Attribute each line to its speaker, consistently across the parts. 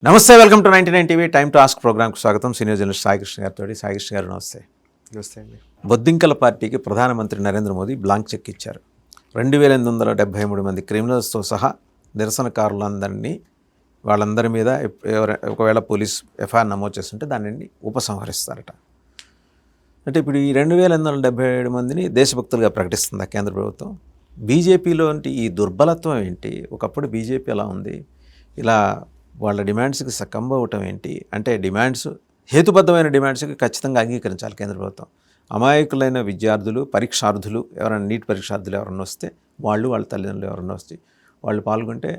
Speaker 1: నమస్తే, welcome to 99 TV time to ask ప్రోగ్రామ్కి స్వాగతం. సీనియర్ జర్నలిస్ట్ సాయికృష్ణ గారితో. సాయికృష్ణ గారు నమస్తే.
Speaker 2: నమస్తే అండి.
Speaker 1: బొద్దింకల పార్టీకి ప్రధానమంత్రి నరేంద్ర మోదీ బ్లాంక్ చెక్ ఇచ్చారు. 2873 మంది క్రిమినల్స్తో సహా నిరసనకారులందరినీ వాళ్ళందరి మీద ఒకవేళ పోలీస్ ఎఫ్ఐఆర్ నమోదు చేస్తుంటే దానిని ఉపసంహరిస్తారట. అంటే ఇప్పుడు ఈ 2877 మందిని దేశభక్తులుగా ప్రకటిస్తుందా కేంద్ర ప్రభుత్వం? బీజేపీలో ఈ దుర్బలత్వం ఏంటి? ఒకప్పుడు బీజేపీ ఎలా ఉంది, ఇలా వాళ్ళ డిమాండ్స్కి సకంబ అవటం ఏంటి? అంటే డిమాండ్స్ హేతుబద్ధమైన డిమాండ్స్కి ఖచ్చితంగా అంగీకరించాలి కేంద్ర ప్రభుత్వం. అమాయకులైన విద్యార్థులు, పరీక్షార్థులు, ఎవరైనా నీట్ పరీక్షార్థులు ఎవరన్నా వస్తే, వాళ్ళ తల్లిదండ్రులు ఎవరన్నా వస్తే వాళ్ళు పాల్గొంటే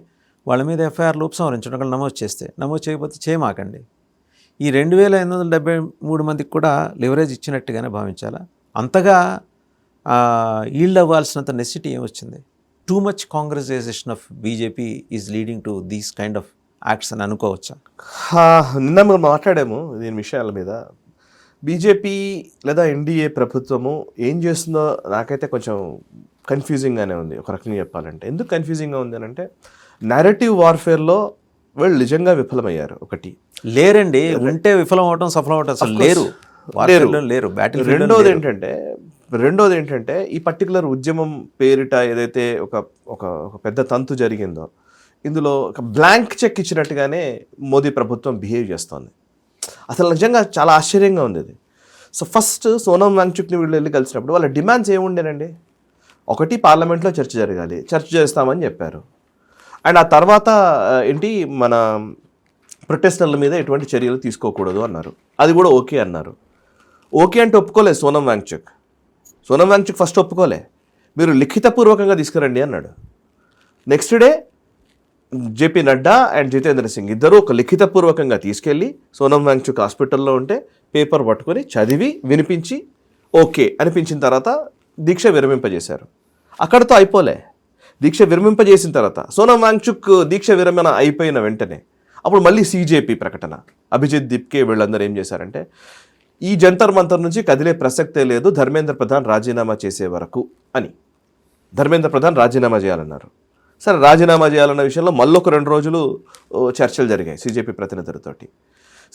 Speaker 1: వాళ్ళ మీద ఎఫ్ఐఆర్లు ఉపసంహరించడం, ఒకళ్ళు నమోదు చేస్తే, నమోదు చేయకపోతే చేయమాకండి. ఈ 2873 మందికి కూడా లివరేజ్ ఇచ్చినట్టుగానే భావించాలా? అంతగా ఈల్డ్ అవ్వాల్సినంత నెసిటీ ఏమొచ్చింది? Too much congressization of BJP is leading to these kind of acts అని అనుకోవచ్చా?
Speaker 2: నిన్న మనం మాట్లాడాము దీని విషయాల మీద. బీజేపీ లేదా ఎన్డీఏ ప్రభుత్వము ఏం చేస్తుందో నాకైతే కొంచెం కన్ఫ్యూజింగ్గానే ఉంది. ఒక రకంగా చెప్పాలంటే ఎందుకు కన్ఫ్యూజింగ్గా ఉంది అని అంటే, నేరేటివ్ వార్ఫేర్లో వాళ్ళు నిజంగా విఫలమయ్యారు. ఒకటి
Speaker 1: లేరండి, ఉంటే విఫలం అవటం సఫలం అవటం అసలు లేరు.
Speaker 2: రెండోది ఏంటంటే ఈ పర్టికులర్ ఉద్యమం పేరిట ఏదైతే ఒక పెద్ద తంతు జరిగిందో, ఇందులో ఒక బ్లాంక్ చెక్ ఇచ్చినట్టుగానే మోదీ ప్రభుత్వం బిహేవ్ చేస్తోంది. అసలు నిజంగా చాలా ఆశ్చర్యంగా ఉంది ఇది. సో ఫస్ట్ సోనం వాంగ్చుక్ని వీళ్ళు వెళ్ళి కలిసినప్పుడు వాళ్ళ డిమాండ్స్ ఏముండేనండి? ఒకటి, పార్లమెంట్లో చర్చ జరగాలి, చర్చ చేస్తామని చెప్పారు. అండ్ ఆ తర్వాత మన ప్రొటెస్టర్ల మీద ఎటువంటి చర్యలు తీసుకోకూడదు అన్నారు. అది కూడా ఓకే అన్నారు. ఓకే అంటే ఒప్పుకోలేదు సోనం వాంగ్చుక్ ఫస్ట్ ఒప్పుకోలే. మీరు లిఖితపూర్వకంగా తీసుకురండి అన్నాడు. Next day JP Nadda and Jitendra Singh ఇద్దరు ఒక లిఖితపూర్వకంగా తీసుకెళ్ళి సోనం వాంగ్చుక్ హాస్పిటల్లో ఉంటే పేపర్ పట్టుకొని చదివి వినిపించి ఓకే అనిపించిన తర్వాత దీక్ష విరమింపజేశారు. అక్కడితో అయిపోలే. దీక్ష విరమింపజేసిన తర్వాత సోనం వాంగ్చుక్ దీక్ష విరమణ అయిపోయిన వెంటనే అప్పుడు మళ్ళీ సీజేపీ ప్రకటన, అభిజిత్ దిప్కే వీళ్ళందరూ ఏం చేశారంటే, ఈ జంతర్ మంతర్ నుంచి కదిలే ప్రసక్తే లేదు ధర్మేంద్ర ప్రధాన్ రాజీనామా చేసే వరకు అని. ధర్మేంద్ర ప్రధాన్ రాజీనామా చేయాలన్నారు. సరే, రాజీనామా చేయాలన్న విషయంలో మళ్ళొక 2 రోజులు చర్చలు జరిగాయి సీజేపీ ప్రతినిధులతోటి.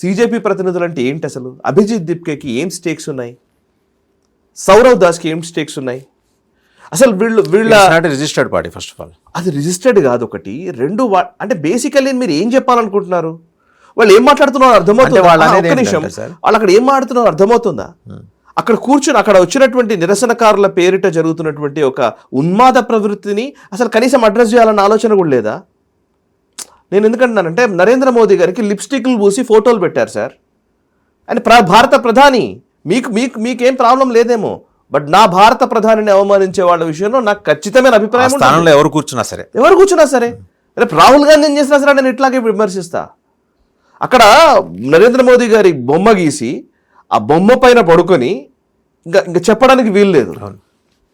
Speaker 2: సీజేపీ ప్రతినిధులు అంటే ఏంటి అసలు? అభిజిత్ దిప్కేకి ఏం స్టేక్స్ ఉన్నాయి? సౌరవ్ దాస్కి ఏం స్టేక్స్ ఉన్నాయి? అసలు వీళ్ళ
Speaker 1: registered party. First of all
Speaker 2: అది రిజిస్టర్డ్ కాదు. ఒకటి, రెండు అంటే బేసికల్లీ మీరు ఏం చెప్పాలనుకుంటున్నారు? వాళ్ళు ఏం మాట్లాడుతున్నారో అర్థమవుతుంది. ఒక్క నిమిషం, వాళ్ళు అక్కడ ఏం మాట్లాడుతున్నారో అర్థమవుతుందా? అక్కడ కూర్చుని అక్కడ వచ్చినటువంటి నిరసనకారుల పేరిట జరుగుతున్నటువంటి ఒక ఉన్మాద ప్రవృత్తిని అసలు కనీసం అడ్రస్ చేయాలన్న ఆలోచన కూడా లేదా? నేను ఎందుకంటున్నానంటే, నరేంద్ర మోదీ గారికి లిప్స్టిక్లు పూసి ఫోటోలు పెట్టారు సార్. అని భారత ప్రధాని. మీకేం ప్రాబ్లం లేదేమో, బట్ నా భారత ప్రధానిని అవమానించే వాళ్ళ విషయంలో నాకు ఖచ్చితమైన అభిప్రాయం.
Speaker 1: ఎవరు కూర్చున్నా సరే, రేపు రాహుల్ గాంధీ ఏం చేసినా సరే నేను ఇట్లాగే విమర్శిస్తా. అక్కడ నరేంద్ర మోదీ గారి బొమ్మ గీసి ఆ బొమ్మ పైన పడుకొని ఇంకా చెప్పడానికి వీలు లేదు.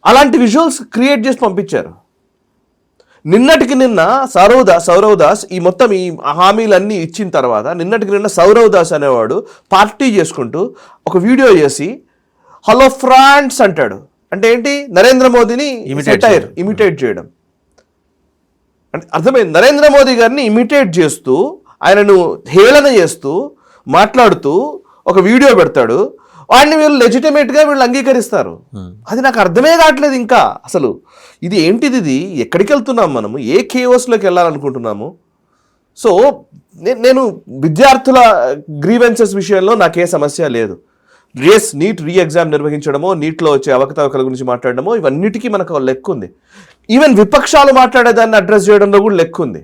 Speaker 1: అలాంటి విజువల్స్ క్రియేట్ చేసి పంపించారు. నిన్నటికి నిన్న సౌరవ్ దాస్ ఈ మొత్తం ఈ హామీలన్నీ ఇచ్చిన తర్వాత నిన్నటికి నిన్న సౌరవ్ దాస్ అనేవాడు పార్టీ చేసుకుంటూ ఒక వీడియో చేసి హలో ఫ్రాన్స్ అంటాడు. అంటే ఏంటి? నరేంద్ర మోదీని ఇమిటేట్ చేయడం. అంటే అర్థమైంది. నరేంద్ర మోదీ గారిని ఇమిటేట్ చేస్తూ, ఆయనను హేళన చేస్తూ మాట్లాడుతూ ఒక వీడియో పెడతాడు. వాడిని వీళ్ళు వీళ్ళు అంగీకరిస్తారు. అది నాకు అర్థమే కావట్లేదు ఇంకా అసలు. ఇది ఏంటిది? ఇది ఎక్కడికి వెళ్తున్నాం మనము? ఏ కేఓస్లోకి వెళ్ళాలనుకుంటున్నాము? సో నేను విద్యార్థుల గ్రీవెన్సెస్ విషయంలో నాకే సమస్య లేదు. నీట్ ఎగ్జామ్ నిర్వహించడమో, నీట్లో వచ్చే అవకతవకల గురించి మాట్లాడడమో, ఇవన్నిటికీ మనకు లెక్క ఉంది. ఈవెన్ విపక్షాలు మాట్లాడేదాన్ని అడ్రస్ చేయడంలో కూడా లెక్క ఉంది.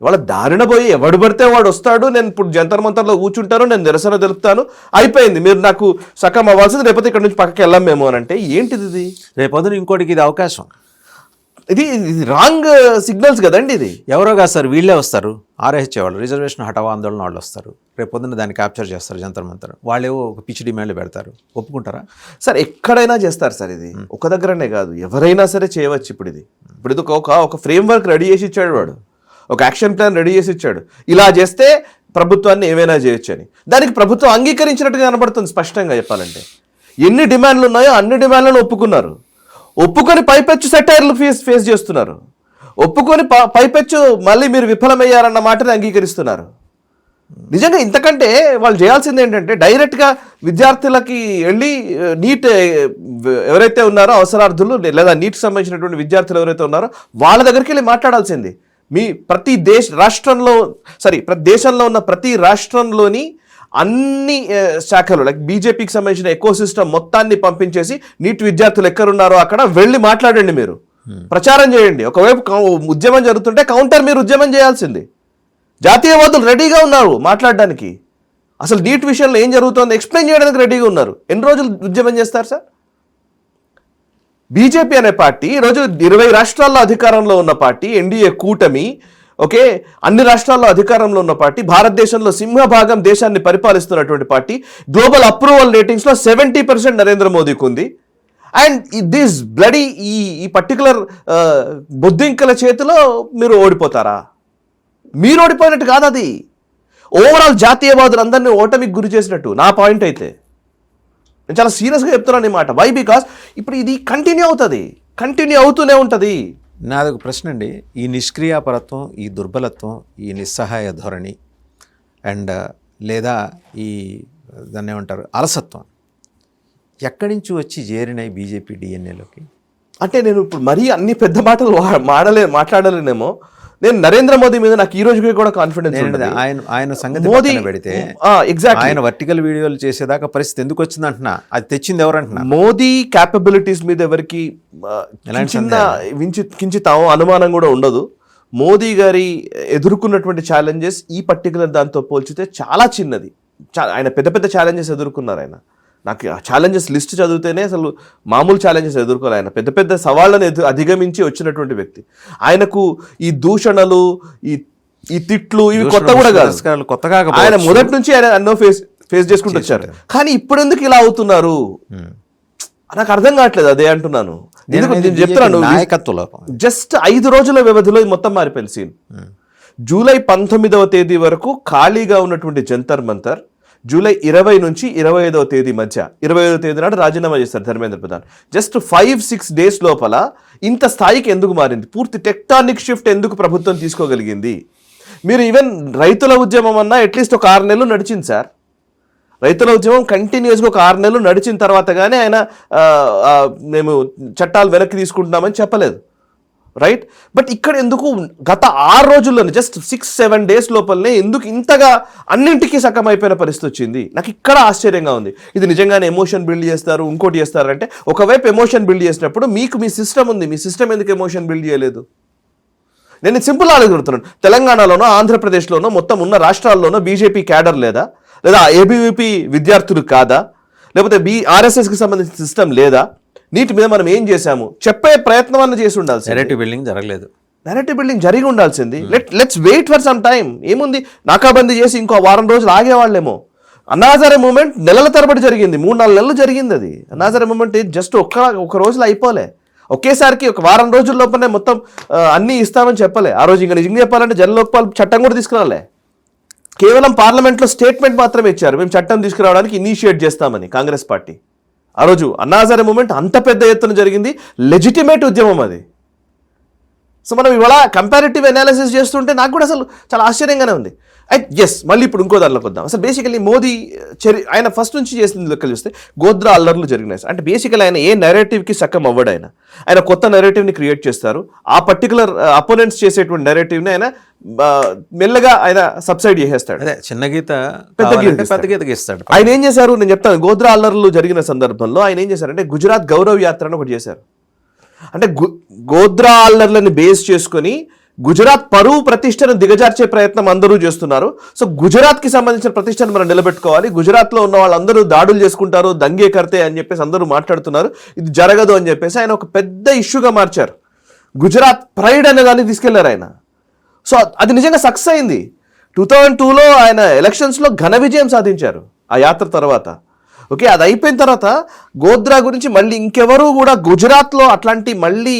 Speaker 1: వాళ్ళ దారిన పోయి ఎవడు పడితే వాడు వస్తాడు, నేను ఇప్పుడు జంతర్ మంతర్లో కూర్చుంటాను, నేను నిరసన తెలుపుతాను, అయిపోయింది, మీరు నాకు సకం అవ్వాల్సింది, లేకపోతే ఇక్కడ నుంచి పక్కకి వెళ్ళాం మేము అని అంటే ఏంటిది? ఇది రేపొద్దున ఇంకోటికి ఇది అవకాశం.
Speaker 2: ఇది రాంగ్ సిగ్నల్స్ కదండి. ఇది
Speaker 1: ఎవరో కాదు సార్, వీళ్ళే వస్తారు. ఆర్ఎహెచ్ వాళ్ళు, రిజర్వేషన్ హఠావో ఆందోళన వాళ్ళు వస్తారు. రేపొద్దున దాన్ని క్యాప్చర్ చేస్తారు జంతర్ మంతర్. వాళ్ళేవో ఒక పిచ్చి డిమాండ్లు పెడతారు. ఒప్పుకుంటారా
Speaker 2: సార్? ఎక్కడైనా చేస్తారు సార్. ఇది ఒక దగ్గరనే కాదు, ఎవరైనా సరే చేయవచ్చు. ఇప్పుడు ఇది ఒక ఫ్రేమ్వర్క్ రెడీ చేసి ఇచ్చాడు వాడు, ఒక యాక్షన్ ప్లాన్ రెడీ చేసి ఇచ్చాడు. ఇలా చేస్తే ప్రభుత్వాన్ని ఏమైనా చేయొచ్చు అని. దానికి ప్రభుత్వం అంగీకరించినట్టుగా కనబడుతుంది స్పష్టంగా చెప్పాలంటే. ఎన్ని డిమాండ్లు ఉన్నాయో అన్ని డిమాండ్లను ఒప్పుకొని పైపెచ్చు సెటైర్లు ఫేస్ చేస్తున్నారు. ఒప్పుకొని పైపెచ్చు మళ్ళీ మీరు విఫలమయ్యారన్న మాటని అంగీకరిస్తున్నారు.
Speaker 1: నిజంగా ఇంతకంటే వాళ్ళు చేయాల్సింది ఏంటంటే డైరెక్ట్గా విద్యార్థులకి వెళ్ళి నీట్ ఎవరైతే ఉన్నారో అవసరార్థులు లేదా నీట్కి సంబంధించినటువంటి విద్యార్థులు ఎవరైతే ఉన్నారో వాళ్ళ దగ్గరికి వెళ్ళి మాట్లాడాల్సింది. మీ ప్రతి ప్రతి దేశంలో ఉన్న ప్రతి రాష్ట్రంలోని అన్ని శాఖలు లైక్ బీజేపీకి సంబంధించిన ఎకో సిస్టమ్ మొత్తాన్ని పంపించేసి నీట్ విద్యార్థులు ఎక్కడున్నారో అక్కడ వెళ్ళి మాట్లాడండి, మీరు ప్రచారం చేయండి. ఒకవైపు ఉద్యమం జరుగుతుంటే కౌంటర్ మీరు ఉద్యమం చేయాల్సింది. జాతీయవాదులు రెడీగా ఉన్నారు మాట్లాడడానికి, అసలు నీట్ విషయంలో ఏం జరుగుతుందో ఎక్స్ప్లెయిన్ చేయడానికి రెడీగా ఉన్నారు. ఎన్ని రోజులు ఉద్యమం చేస్తారు సార్? బీజేపీ అనే పార్టీ ఈరోజు 20 రాష్ట్రాల్లో అధికారంలో ఉన్న పార్టీ, ఎన్డీఏ కూటమి, ఓకే, అన్ని రాష్ట్రాల్లో అధికారంలో ఉన్న పార్టీ, భారతదేశంలో సింహభాగం దేశాన్ని పరిపాలిస్తున్నటువంటి పార్టీ, గ్లోబల్ అప్రూవల్ రేటింగ్స్లో 70% నరేంద్ర మోదీకి ఉంది. అండ్ దిస్ బ్లడీ ఈ పర్టికులర్ బొద్దింకల చేతిలో మీరు ఓడిపోతారా? మీరు ఓడిపోయినట్టు కాదు, అది ఓవరాల్ జాతీయవాదులు అందరినీ ఓటమికి గురి చేసినట్టు నా పాయింట్ అయితే. నేను చాలా సీరియస్గా చెప్తున్నాను ఈ మాట. వై? బికాస్ ఇప్పుడు ఇది కంటిన్యూ అవుతూనే ఉంటుంది.
Speaker 3: నాదొక ప్రశ్న అండి, ఈ నిష్క్రియాపరత్వం, ఈ దుర్బలత్వం, ఈ నిస్సహాయ ధోరణి అండ్ లేదా ఈ దాన్ని ఏమంటారు అలసత్వం ఎక్కడి నుంచి వచ్చి చేరినాయి బీజేపీ డిఎన్ఏలోకి?
Speaker 1: అంటే నేను ఇప్పుడు మరీ అన్ని పెద్ద మాటలు మాట్లాడలేనేమో. నేను నరేంద్ర మోదీ మీద నాకు ఈ రోజుకి కూడా కాన్ఫిడెన్స్ ఉంది.
Speaker 3: ఆయన సంగతి
Speaker 1: మోదీ
Speaker 3: పెడితే
Speaker 1: ఎగ్జాక్ట్లీ
Speaker 3: ఆయన వర్టికల్ వీడియోలు చేసేదాకా పరిస్థితి ఎందుకు వచ్చింది అంటున్నా, అది తెచ్చింది ఎవరంటున్నా?
Speaker 1: మోదీ క్యాపబిలిటీస్ మీద ఎవరికి కించితాం అనుమానం కూడా ఉండదు. మోదీ గారి ఎదుర్కొన్నటువంటి ఛాలెంజెస్ ఈ పర్టికులర్ దాంతో పోల్చితే చాలా చిన్నది. ఆయన పెద్ద పెద్ద ఛాలెంజెస్ ఎదుర్కొన్నారు. ఆయన నాకు ఆ ఛాలెంజెస్ లిస్ట్ చదివితేనే అసలు మామూలు ఛాలెంజెస్ ఎదుర్కోవాలి. ఆయన పెద్ద పెద్ద సవాళ్ళను అధిగమించి వచ్చినటువంటి వ్యక్తి. ఆయనకు ఈ దూషణలు, ఈ తిట్లు ఇవి కొత్త కూడా కాదు,
Speaker 3: కొత్తగా
Speaker 1: ఆయన మొదటి నుంచి ఆయన ఎన్నో ఫేస్ చేసుకుంటూ వచ్చారు. కానీ ఇప్పుడు ఎందుకు ఇలా అవుతున్నారు నాకు అర్థం కావట్లేదు. అదే అంటున్నాను, నేను చెప్తున్నాను. జస్ట్ 5 రోజుల వ్యవధిలో మొత్తం మారిపోయింది సీన్. జూలై 19వ తేదీ వరకు ఖాళీగా ఉన్నటువంటి జంతర్ మంతర్ జూలై 20 నుంచి 25వ తేదీ మధ్య, 25వ తేదీ నాడు రాజీనామా చేస్తారు ధర్మేంద్ర ప్రధాన్. జస్ట్ 5-6 డేస్ లోపల ఇంత స్థాయికి ఎందుకు మారింది? పూర్తి టెక్టానిక్ షిఫ్ట్ ఎందుకు ప్రభుత్వం తీసుకోగలిగింది? మీరు ఈవెన్ రైతుల ఉద్యమం అన్నా అట్లీస్ట్ ఒక 6 నెలలు నడిచింది సార్. రైతుల ఉద్యమం కంటిన్యూస్గా ఒక 6 నెలలు నడిచిన తర్వాత కానీ ఆయన మేము చట్టాలు వెనక్కి తీసుకుంటున్నామని చెప్పలేదు, రైట్? బట్ ఇక్కడ ఎందుకు గత 6 రోజుల్లోనే జస్ట్ 6-7 డేస్ లోపలనే ఎందుకు ఇంతగా అన్నింటికీ సగమైపోయిన పరిస్థితి వచ్చింది? నాకు ఇక్కడ ఆశ్చర్యంగా ఉంది. ఇది నిజంగానే ఎమోషన్ బిల్డ్ చేస్తారు, ఇంకోటి చేస్తారంటే, ఒకవైపు ఎమోషన్ బిల్డ్ చేసినప్పుడు మీకు మీ సిస్టమ్ ఉంది, మీ సిస్టమ్ ఎందుకు ఎమోషన్ బిల్డ్ చేయలేదు? నేను సింపుల్ అడుగుతున్నాను. తెలంగాణలోనో ఆంధ్రప్రదేశ్లోనో మొత్తం ఉన్న రాష్ట్రాల్లోనో బీజేపీ క్యాడర్ లేదా ఏబీవీపీ విద్యార్థులు కాదా? లేకపోతే ఆర్ఎస్ఎస్కి సంబంధించిన సిస్టమ్ లేదా? నీటి మీద మనం ఏం చేశాము చెప్పే ప్రయత్నం అన్న చేసి ఉండాల్సింది.
Speaker 3: నెరేటివ్ బిల్డింగ్ జరగలేదు.
Speaker 1: నెరేటివ్ బిల్డింగ్ జరిగి ఉండాల్సింది. Let's wait for some time. ఏముంది, నాకాబందీ చేసి ఇంకో 1 వారం రోజులు ఆగేవాళ్ళేమో. అన్నాజరే మూమెంట్ నెలల తరబడి జరిగింది, 3-4 నెలలు జరిగింది. అది అన్నాజరే మూమెంట్ జస్ట్ ఒక రోజులో అయిపోలే. ఒకేసారికి ఒక 1 వారం రోజుల లోపలనే మొత్తం అన్నీ ఇస్తామని చెప్పలే. ఆ రోజు ఇంకా నిజంగా చెప్పాలంటే జనలోక్పాల్ చట్టం కూడా తీసుకురాలే. కేవలం పార్లమెంట్లో స్టేట్మెంట్ మాత్రమే ఇచ్చారు, మేము చట్టం తీసుకురావడానికి ఇనిషియేట్ చేస్తామని కాంగ్రెస్ పార్టీ. ఆ రోజు అన్నాజరే మూమెంట్ అంత పెద్ద ఎత్తున జరిగింది, లెజిటిమేట్ ఉద్యమం అది. సో మనం ఇవాళ కంపారిటివ్ అనాలిసిస్ చేస్తుంటే నాకు కూడా అసలు చాలా ఆశ్చర్యంగానే ఉంది. ఎస్, మళ్ళీ ఇప్పుడు ఇంకో దానిలోకి వద్దాం. అసలు బేసికలీ మోదీ ఆయన ఫస్ట్ నుంచి చేసిన లెక్కలు చూస్తే గోద్రా అల్లర్లు జరిగినాయి. అంటే బేసికలీ ఆయన ఏ నెరేటివ్కి సక్కం అవ్వడు. ఆయన కొత్త నెరేటివ్ని క్రియేట్ చేస్తారు. ఆ పర్టికులర్ అపోనెంట్స్ చేసేటువంటి నెరేటివ్ని ఆయన మెల్లగా ఆయన సబ్సైడ్ చేసేస్తాడు.
Speaker 3: అదే చిన్న గీత
Speaker 1: పెద్ద గీత గీస్తాడు. ఆయన ఏం చేశారు నేను చెప్తాను. గోద్రా అల్లర్లు జరిగిన సందర్భంలో ఆయన ఏం చేశారంటే గుజరాత్ గౌరవ్ యాత్ర అని ఒకటి చేశారు. అంటే గోద్రా అల్లర్లని బేస్ చేసుకొని గుజరాత్ పరువు ప్రతిష్టను దిగజార్చే ప్రయత్నం అందరూ చేస్తున్నారు. సో గుజరాత్కి సంబంధించిన ప్రతిష్టను మనం నిలబెట్టుకోవాలి, గుజరాత్లో ఉన్న వాళ్ళందరూ దాడులు చేసుకుంటారు, దంగే కర్తే అని చెప్పేసి అందరూ మాట్లాడుతున్నారు, ఇది జరగదు అని చెప్పేసి ఆయన ఒక పెద్ద ఇష్యూగా మార్చారు. గుజరాత్ ప్రైడ్ అనే దాన్ని తీసుకెళ్లారు ఆయన. సో అది నిజంగా సక్సెస్ అయింది. 2002లో ఆయన ఎలక్షన్స్లో ఘన విజయం సాధించారు ఆ యాత్ర తర్వాత. ఓకే, అది అయిపోయిన తర్వాత గోద్రా గురించి మళ్ళీ ఇంకెవరూ కూడా గుజరాత్లో అట్లాంటి మళ్ళీ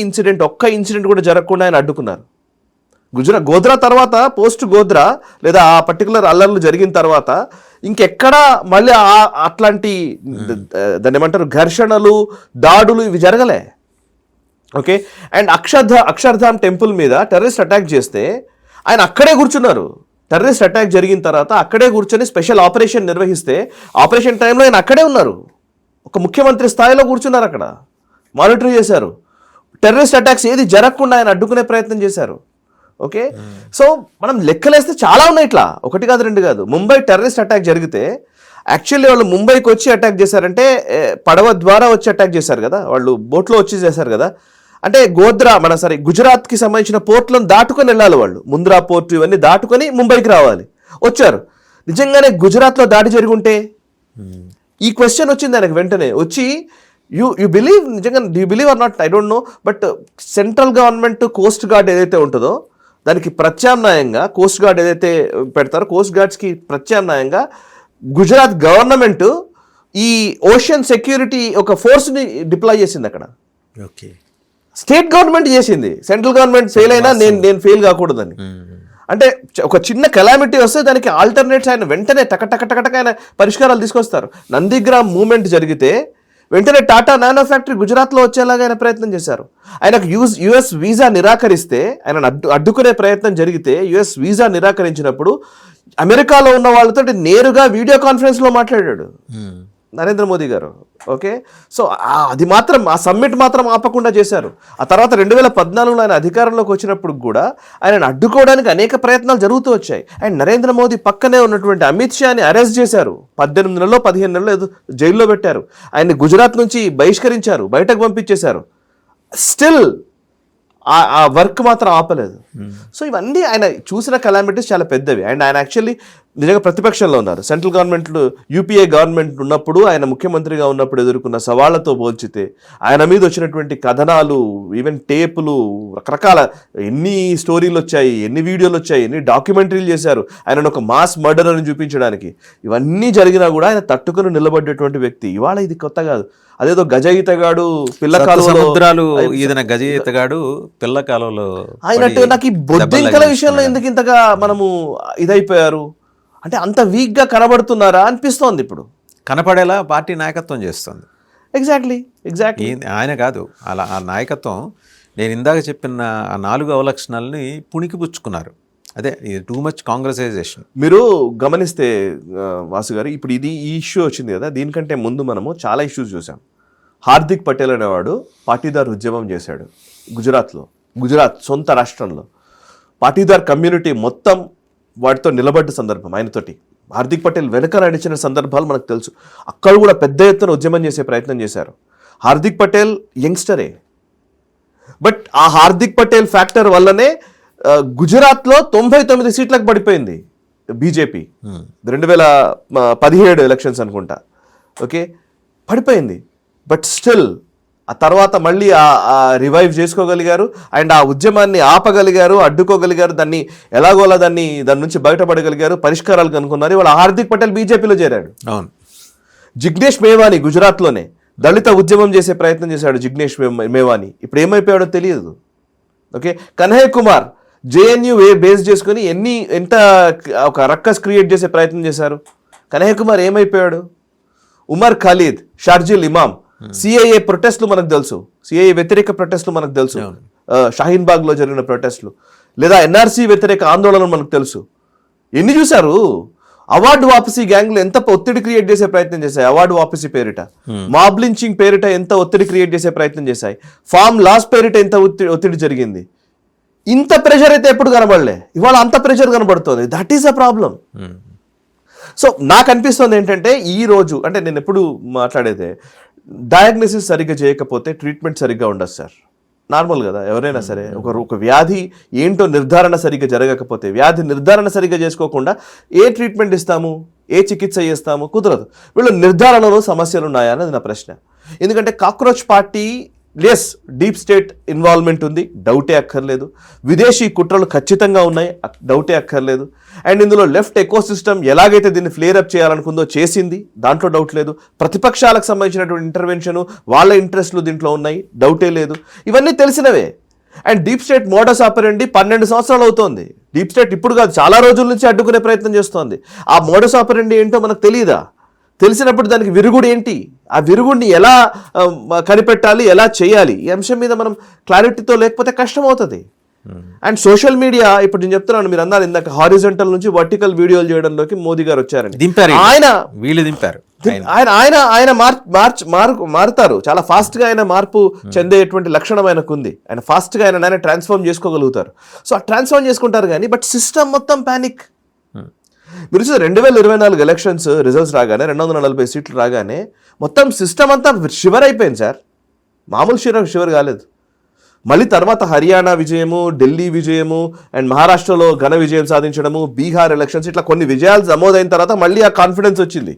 Speaker 1: ఒక్క ఇన్సిడెంట్ కూడా జరగకుండా ఆయన అడ్డుకున్నారు. గోద్రా తర్వాత పోస్ట్ గోద్రా లేదా ఆ పర్టికులర్ అల్లర్లు జరిగిన తర్వాత ఇంకెక్కడా మళ్ళీ అట్లాంటి దాన్ని ఏమంటారు ఘర్షణలు, దాడులు ఇవి జరగలే. ఓకే, అండ్ అక్షర్ధామ్ టెంపుల్ మీద టెర్రరిస్ట్ అటాక్ చేస్తే ఆయన అక్కడే కూర్చున్నారు. టెర్రరిస్ట్ అటాక్ జరిగిన తర్వాత అక్కడే కూర్చొని స్పెషల్ ఆపరేషన్ నిర్వహిస్తే ఆపరేషన్ టైంలో ఆయన అక్కడే ఉన్నారు, ఒక ముఖ్యమంత్రి స్థాయిలో కూర్చున్నారు, అక్కడ మానిటర్ చేశారు. టెర్రరిస్ట్ అటాక్స్ ఏది జరగకుండా ఆయన అడ్డుకునే ప్రయత్నం చేశారు. ఓకే, సో మనం లెక్కలేస్తే చాలా ఉన్నాయి ఇట్లా, ఒకటి కాదు రెండు కాదు. ముంబై టెర్రరిస్ట్ అటాక్ జరిగితే యాక్చువల్లీ వాళ్ళు ముంబైకి వచ్చి అటాక్ చేశారంటే పడవ ద్వారా వచ్చి అటాక్ చేశారు కదా, వాళ్ళు బోట్లో వచ్చి చేశారు కదా. అంటే గోద్రా గుజరాత్కి సంబంధించిన పోర్ట్లను దాటుకొని వెళ్ళాలి వాళ్ళు, ముంద్రా పోర్ట్ ఇవన్నీ దాటుకొని ముంబైకి రావాలి, వచ్చారు. నిజంగానే గుజరాత్లో దాడి జరిగి ఉంటే ఈ క్వశ్చన్ వచ్చింది ఆయనకు వెంటనే వచ్చి, యూ బిలీవ్ నిజంగా, you believe are not I don't know, but central government coast guard ఏదైతే ఉంటుందో దానికి ప్రత్యామ్నాయంగా కోస్ట్ గార్డ్ ఏదైతే పెడతారో కోస్ట్ గార్డ్స్కి ప్రత్యామ్నాయంగా గుజరాత్ గవర్నమెంట్ ఈ ఓషన్ సెక్యూరిటీ ఒక ఫోర్స్ని డిప్లాయ్ చేసింది అక్కడ.
Speaker 3: ఓకే,
Speaker 1: స్టేట్ గవర్నమెంట్ చేసింది, సెంట్రల్ గవర్నమెంట్ ఫెయిల్ అయినా నేను ఫెయిల్ కాకూడదని. అంటే ఒక చిన్న కెలామిటీ వస్తే దానికి ఆల్టర్నేట్స్ ఆయన వెంటనే టక ఆయన పరిష్కారాలు తీసుకొస్తారు. నందిగ్రామ్ మూవ్మెంట్ జరిగితే వెంటనే టాటా నానో ఫ్యాక్టరీ గుజరాత్లో వచ్చేలాగా ఆయన ప్రయత్నం చేశారు. ఆయనకు యుఎస్ వీసా నిరాకరిస్తే, ఆయన అడ్డుకునే ప్రయత్నం జరిగితే యుఎస్ వీసా నిరాకరించినప్పుడు అమెరికాలో ఉన్న వాళ్ళతో నేరుగా వీడియో కాన్ఫరెన్స్లో మాట్లాడాడు నరేంద్ర మోదీ గారు. ఓకే, సో అది మాత్రం ఆ సమ్మిట్ మాత్రం ఆపకుండా చేశారు. ఆ తర్వాత 2014లో ఆయన అధికారంలోకి వచ్చినప్పుడు కూడా ఆయనను అడ్డుకోవడానికి అనేక ప్రయత్నాలు జరుగుతూ వచ్చాయి. అండ్ నరేంద్ర మోదీ పక్కనే ఉన్నటువంటి అమిత్ షాని అరెస్ట్ చేశారు, 18 నెలలో 15 నెలలో ఏదో జైల్లో పెట్టారు. ఆయన్ని గుజరాత్ నుంచి బహిష్కరించారు, బయటకు పంపించేశారు. స్టిల్ ఆ వర్క్ మాత్రం ఆపలేదు. సో ఇవన్నీ ఆయన చూసిన కెలామిటీస్ చాలా పెద్దవి. అండ్ ఆయన యాక్చువల్లీ నిజంగా ప్రతిపక్షంలో ఉన్నారు. సెంట్రల్ గవర్నమెంట్ యూపీఏ గవర్నమెంట్ ఉన్నప్పుడు ఆయన ముఖ్యమంత్రిగా ఉన్నప్పుడు ఎదుర్కొన్న సవాళ్లతో పోల్చితే ఆయన మీద వచ్చినటువంటి కథనాలు, ఈవెన్ టేపులు, రకరకాల ఎన్ని స్టోరీలు వచ్చాయి, ఎన్ని వీడియోలు వచ్చాయి, ఎన్ని డాక్యుమెంటరీలు చేశారు ఆయనను ఒక మాస్ మర్డరర్ని చూపించడానికి. ఇవన్నీ జరిగినా కూడా ఆయన తట్టుకుని నిలబడేటువంటి వ్యక్తి. ఇవాళ ఇది కొత్త కాదు, అదేదో గజ ఈతగాడు పిల్ల
Speaker 3: సముద్రాలు ఈదిన గజ ఈతగాడు పిల్ల కాలంలో
Speaker 1: అయినట్టు. నాకు ఈ బొద్దింకల విషయంలో ఎందుకు ఇంతగా మనము ఇదైపోయారు అంటే, అంత వీక్గా కనబడుతున్నారా అనిపిస్తోంది ఇప్పుడు.
Speaker 3: కనపడేలా పార్టీ నాయకత్వం చేస్తుంది.
Speaker 1: ఎగ్జాక్ట్లీ
Speaker 3: ఆయన కాదు, అలా ఆ నాయకత్వం నేను ఇందాక చెప్పిన ఆ 4 అవలక్షణాలని పుణికిపుచ్చుకున్నారు. అదే టూ మచ్ కాంగ్రెసైజేషన్.
Speaker 1: మీరు గమనిస్తే వాసు గారు, ఇప్పుడు ఈ ఇష్యూ వచ్చింది కదా, దీనికంటే ముందు మనము చాలా ఇష్యూస్ చూసాం. హార్దిక్ పటేల్ అనేవాడు పాటీదార్ ఉద్యమం చేశాడు గుజరాత్ సొంత రాష్ట్రంలో. పాటీదార్ కమ్యూనిటీ మొత్తం వాటితో నిలబడ్డ సందర్భం, ఆయనతోటి హార్దిక్ పటేల్ వెనక నడిచిన సందర్భాలు మనకు తెలుసు. అక్కడ కూడా పెద్ద ఎత్తున ఉద్యమం చేసే ప్రయత్నం చేశారు. హార్దిక్ పటేల్ యంగ్స్టరే, బట్ ఆ హార్దిక్ పటేల్ ఫ్యాక్టర్ వల్లనే గుజరాత్లో 99 సీట్లకు పడిపోయింది బీజేపీ. 2017 ఎలక్షన్స్ అనుకుంటా. ఓకే, పడిపోయింది. బట్ స్టిల్ ఆ తర్వాత మళ్ళీ రివైవ్ చేసుకోగలిగారు అండ్ ఆ ఉద్యమాన్ని ఆపగలిగారు, అడ్డుకోగలిగారు, దాన్ని ఎలాగోలా దాని నుంచి బయటపడగలిగారు, పరిష్కారాలు కనుక్కున్నారు. ఇవాళ హార్దిక్ పటేల్ బీజేపీలో చేరాడు.
Speaker 3: అవును,
Speaker 1: జిగ్నేష్ మేవానీ గుజరాత్లోనే దళిత ఉద్యమం చేసే ప్రయత్నం చేశాడు జిగ్నేష్ మేవానీ. ఇప్పుడు ఏమైపోయాడో తెలియదు. Okay, Kanhaiya Kumar JNU base చేసుకుని ఎంత ఒక రక్కస్ క్రియేట్ చేసే ప్రయత్నం చేశారు. కన్హయ్య కుమార్ ఏమైపోయాడు? ఉమర్ ఖాలిద్, షార్జిల్ ఇమామ్, సిఐఏ ప్రొటెస్ట్లు మనకు తెలుసు, సిఐఏ వ్యతిరేక ప్రొటెస్ట్లు మనకు తెలుసు, షాహీన్ బాగ్లో జరిగిన ప్రొటెస్ట్లు, లేదా ఎన్ఆర్సీ వ్యతిరేక ఆందోళనలు మనకు తెలుసు. ఎన్ని చూశారు? అవార్డు వాపసీ గ్యాంగ్లు ఎంత ఒత్తిడి క్రియేట్ చేసే ప్రయత్నం చేశాయి, అవార్డు వాపసీ పేరిట, మాబ్ లించింగ్ పేరిట ఎంత ఒత్తిడి క్రియేట్ చేసే ప్రయత్నం చేశాయి, ఫామ్ లాస్ పేరిట ఎంత ఒత్తిడి జరిగింది. ఇంత ప్రెషర్ అయితే ఎప్పుడు కనబడలే, ఇవాళ అంత ప్రెషర్ కనబడుతుంది. That is a problem. So నాకు అనిపిస్తుంది ఏంటంటే, ఈ రోజు అంటే నేను ఎప్పుడు మాట్లాడేదే, డయాగ్నోసిస్ సరిగ్గా చేయకపోతే ట్రీట్మెంట్ సరిగ్గా ఉండదు సార్. నార్మల్ కదా, ఎవరైనా సరే ఒక వ్యాధి ఏంటో నిర్ధారణ సరిగ్గా జరగకపోతే, వ్యాధి నిర్ధారణ సరిగ్గా చేసుకోకుండా ఏ ట్రీట్మెంట్ ఇస్తాము, ఏ చికిత్స చేస్తాము, కుదరదు. వీళ్ళు నిర్ధారణలో సమస్యలు ఉన్నాయా అనేది నా ప్రశ్న. ఎందుకంటే cockroach party is deep state involvement ఉంది, డౌటే అక్కర్లేదు. విదేశీ కుట్రలు ఖచ్చితంగా ఉన్నాయి, డౌటే అక్కర్లేదు. అండ్ ఇందులో లెఫ్ట్ ఎకోసిస్టమ్ ఎలాగైతే దీన్ని ఫ్లేర్ అప్ చేయాలనుకుందో చేసింది, దాంట్లో డౌట్ లేదు. ప్రతిపక్షాలకు సంబంధించినటువంటి ఇంటర్వెన్షన్, వాళ్ళ ఇంట్రెస్ట్లు దీంట్లో ఉన్నాయి, డౌటే లేదు. ఇవన్నీ తెలిసినవే. And deep state modus operandi 12 సంవత్సరాలు అవుతోంది. డీప్ స్టేట్ ఇప్పుడు కాదు, చాలా రోజుల నుంచి అడ్డుకునే ప్రయత్నం చేస్తోంది. ఆ మోడస్ ఆపరెండి ఏంటో మనకు తెలియదా? తెలిసినప్పుడు దానికి విరుగుడు ఏంటి, ఆ విరుగుడిని ఎలా కనిపెట్టాలి, ఎలా చేయాలి, ఈ అంశం మీద మనం క్లారిటీతో లేకపోతే కష్టం అవుతుంది. అండ్ సోషల్ మీడియా ఇప్పుడు నేను చెప్తున్నాను, మీరు అన్నారు ఇందాక హారిజంటల్ నుంచి వర్టికల్ వీడియోలు చేయడంలోకి మోదీ గారు వచ్చారని.
Speaker 3: దింపారు వీళ్ళు దింపారు.
Speaker 1: ఆయన మారుతారు చాలా ఫాస్ట్ గా. ఆయన మార్పు చెందేటువంటి లక్షణం ఆయనకు ఉంది. ఆయన ఫాస్ట్ గా ఆయన ట్రాన్స్ఫార్మ్ చేసుకోగలుగుతారు. సో ఆ ట్రాన్స్ఫార్మ్ చేసుకుంటారు కానీ బట్ సిస్టమ్ మొత్తం ప్యానిక్. మీరు చూస్తే 2024 ఎలక్షన్స్ రిజల్ట్స్ రాగానే 240 సీట్లు రాగానే మొత్తం సిస్టమ్ అంతా షివర్ అయిపోయింది సార్. మామూలు షివర్ కాలేదు. మళ్ళీ తర్వాత హర్యానా విజయము, ఢిల్లీ విజయము అండ్ మహారాష్ట్రలో ఘన విజయం సాధించడము, బీహార్ ఎలక్షన్స్, ఇట్లా కొన్ని విజయాలు నమోదైన తర్వాత మళ్ళీ ఆ కాన్ఫిడెన్స్ వచ్చింది.